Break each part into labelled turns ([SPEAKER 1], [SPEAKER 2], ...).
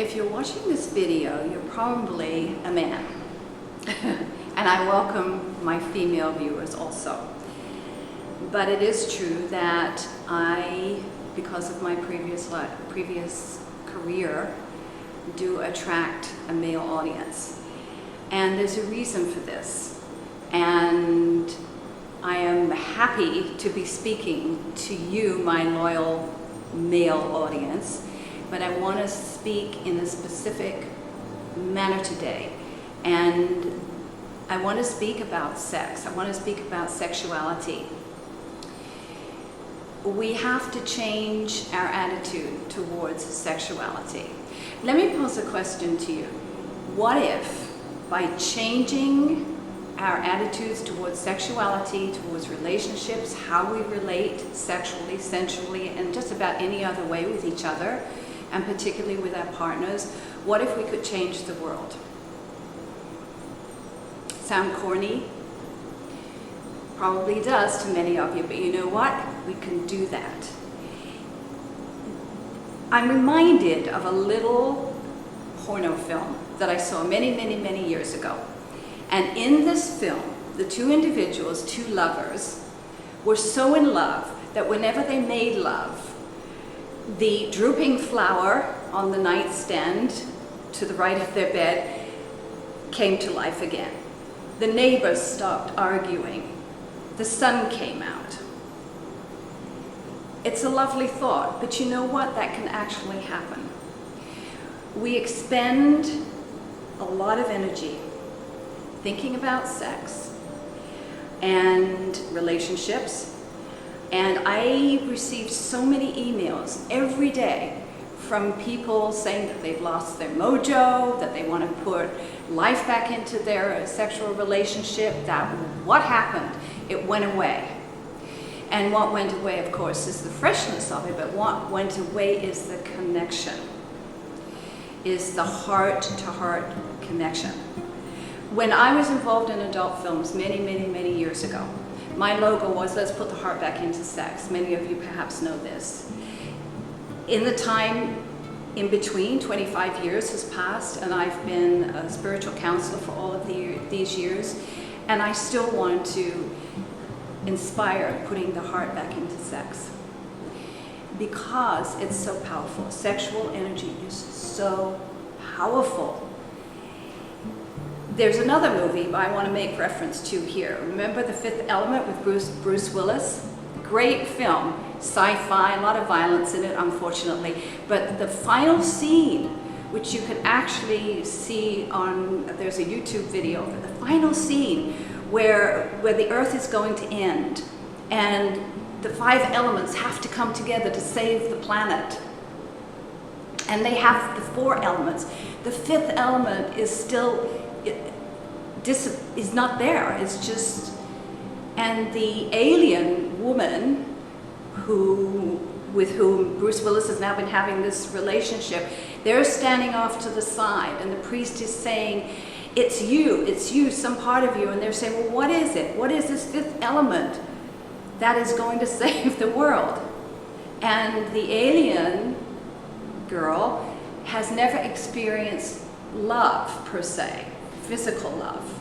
[SPEAKER 1] If you're watching this video, you're probably a man. And I welcome my female viewers also. But it is true that I, because of my previous career, do attract a male audience. And there's a reason for this. And I am happy to be speaking to you, my loyal male audience, but I want to speak in a specific manner today. And I want to speak about sex. I want to speak about sexuality. We have to change our attitude towards sexuality. Let me pose a question to you. What if, by changing our attitudes towards sexuality, towards relationships, how we relate sexually, sensually, and just about any other way with each other, and particularly with our partners, what if we could change the world? Sound corny? Probably does to many of you, but you know what? We can do that. I'm reminded of a little porno film that I saw many years ago. And in this film, the two individuals, two lovers, were so in love that whenever they made love, the drooping flower on the nightstand to the right of their bed came to life again. The neighbors stopped arguing. The sun came out. It's a lovely thought, but you know what? That can actually happen. We expend a lot of energy thinking about sex and relationships, and I receive so many emails every day from people saying that they've lost their mojo, that they want to put life back into their sexual relationship, that what happened? It went away. And what went away, of course, is the freshness of it, but what went away is the connection, is the heart-to-heart connection. When I was involved in adult films many years ago, my logo was, let's put the heart back into sex. Many of you perhaps know this. In the time in between, 25 years has passed, and I've been a spiritual counselor for all of these years, and I still want to inspire putting the heart back into sex because it's so powerful. Sexual energy is so powerful. There's another movie I want to make reference to here. Remember The Fifth Element with Bruce Willis? Great film, sci-fi, a lot of violence in it, unfortunately. But the final scene, which you can actually see on, there's a YouTube video of it, the final scene where the earth is going to end and the 5 elements have to come together to save the planet. And they have the 4 elements. The 5th element is still, is not there. It's just, and the alien woman with whom Bruce Willis has now been having this relationship, they're standing off to the side, and the priest is saying, it's you, some part of you. And they're saying, well, what is it? What is this 5th element that is going to save the world? And the alien girl has never experienced love, per se, physical love.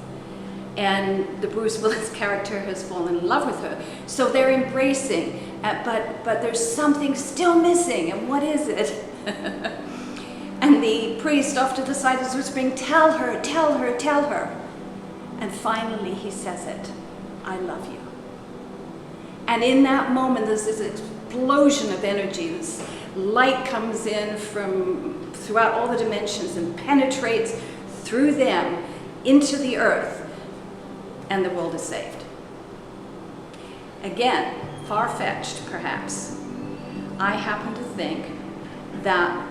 [SPEAKER 1] And the Bruce Willis character has fallen in love with her. So they're embracing, but there's something still missing, and what is it? And the priest off to the side is whispering, tell her, tell her, tell her. And finally he says it, I love you. And in that moment, there's this explosion of energy. This light comes in from throughout all the dimensions and penetrates through them into the earth, and the world is saved. Again, far-fetched perhaps. I happen to think that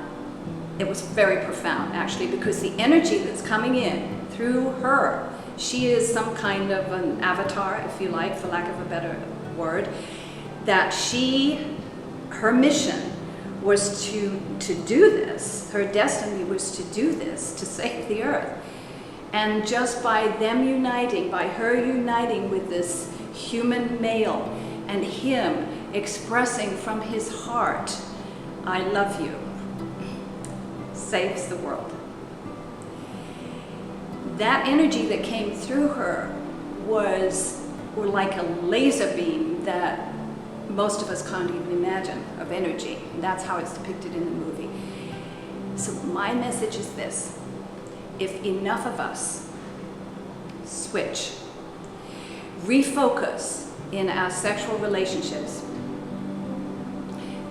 [SPEAKER 1] it was very profound, actually, because the energy that's coming in through her, she is some kind of an avatar, if you like, for lack of a better word, that her mission was to do this. Her destiny was to do this, to save the earth. And just by them uniting, by her uniting with this human male, and him expressing from his heart, I love you, saves the world. That energy that came through her were like a laser beam that most of us can't even imagine of energy. And that's how it's depicted in the movie. So my message is this: if enough of us switch, refocus in our sexual relationships,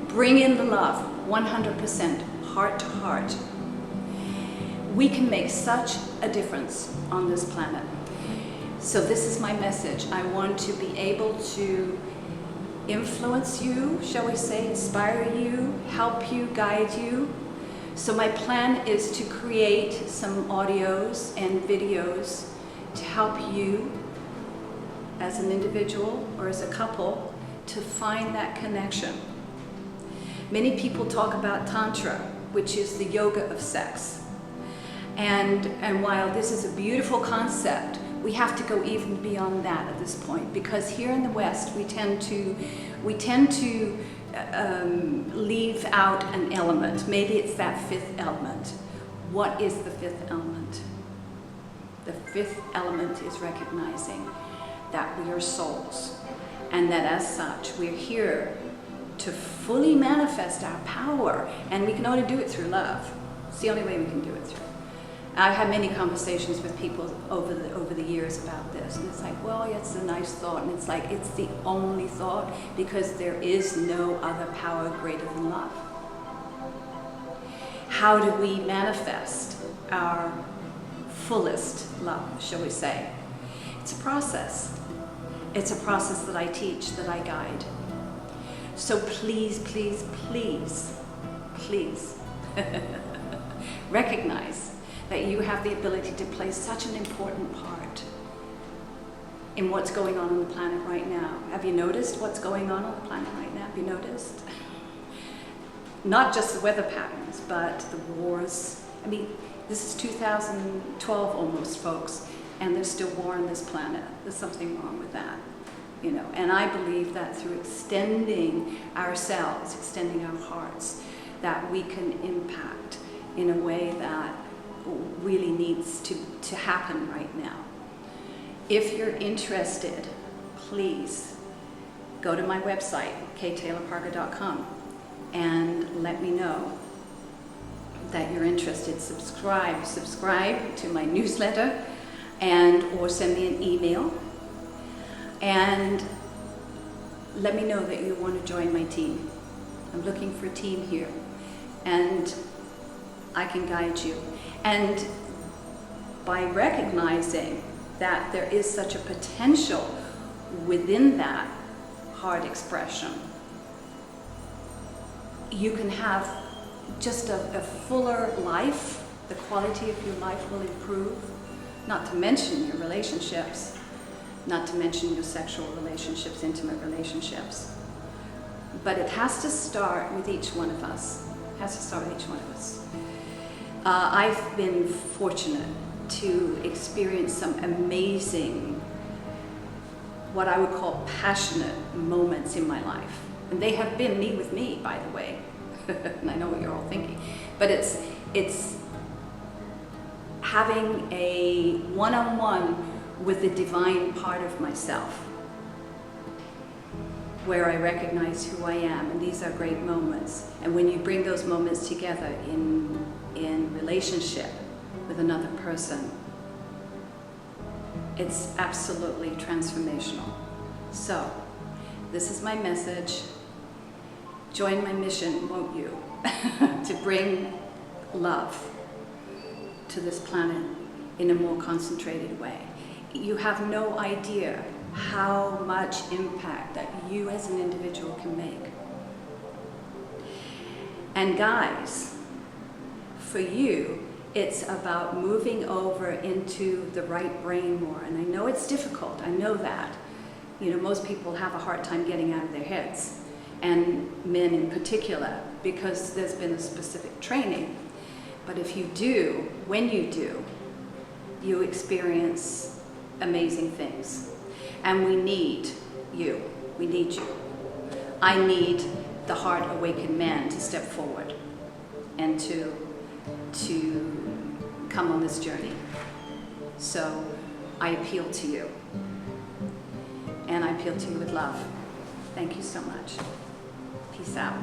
[SPEAKER 1] bring in the love 100%, heart to heart, we can make such a difference on this planet. So this is my message. I want to be able to influence you, shall we say, inspire you, help you, guide you. So my plan is to create some audios and videos to help you as an individual or as a couple to find that connection. Many people talk about Tantra, which is the yoga of sex. And while this is a beautiful concept, we have to go even beyond that at this point, because here in the West we tend to leave out an element. Maybe it's that fifth element. What is the fifth element? The fifth element is recognizing that we are souls, and that as such we're here to fully manifest our power, and we can only do it through love. It's the only way we can do it through. I've had many conversations with people over the years about this, and it's like, well, it's a nice thought, and it's like, it's the only thought, because there is no other power greater than love. How do we manifest our fullest love, shall we say? It's a process. It's a process that I teach, that I guide. So please, please, please, please recognize that you have the ability to play such an important part in what's going on the planet right now. Have you noticed what's going on the planet right now? Have you noticed? Not just the weather patterns, but the wars. I mean, this is 2012 almost, folks, and there's still war on this planet. There's something wrong with that, you know. And I believe that through extending ourselves, extending our hearts, that we can impact in a way that really needs to happen right now. If you're interested, please go to my website, ktaylorparker.com, and let me know that you're interested. Subscribe to my newsletter, and or send me an email, and let me know that you want to join my team. I'm looking for a team here, and I can guide you. And by recognizing that there is such a potential within that heart expression, you can have just a fuller life. The quality of your life will improve, not to mention your relationships, not to mention your sexual relationships, intimate relationships. But it has to start with each one of us. It has to start with each one of us. I've been fortunate to experience some amazing, what I would call passionate moments in my life. And they have been me with me, by the way. And I know what you're all thinking. But it's having a one-on-one with the divine part of myself, where I recognize who I am, and these are great moments. And when you bring those moments together in relationship with another person, it's absolutely transformational. So, this is my message. Join my mission, won't you? To bring love to this planet in a more concentrated way. You have no idea how much impact that you as an individual can make. And guys, for you, it's about moving over into the right brain more. And I know it's difficult, I know that. You know, most people have a hard time getting out of their heads, and men in particular, because there's been a specific training. But if you do, when you do, you experience amazing things. And we need you. We need you. I need the heart awakened man to step forward and to to come on this journey. So I appeal to you, and I appeal to you with love. Thank you so much. Peace out.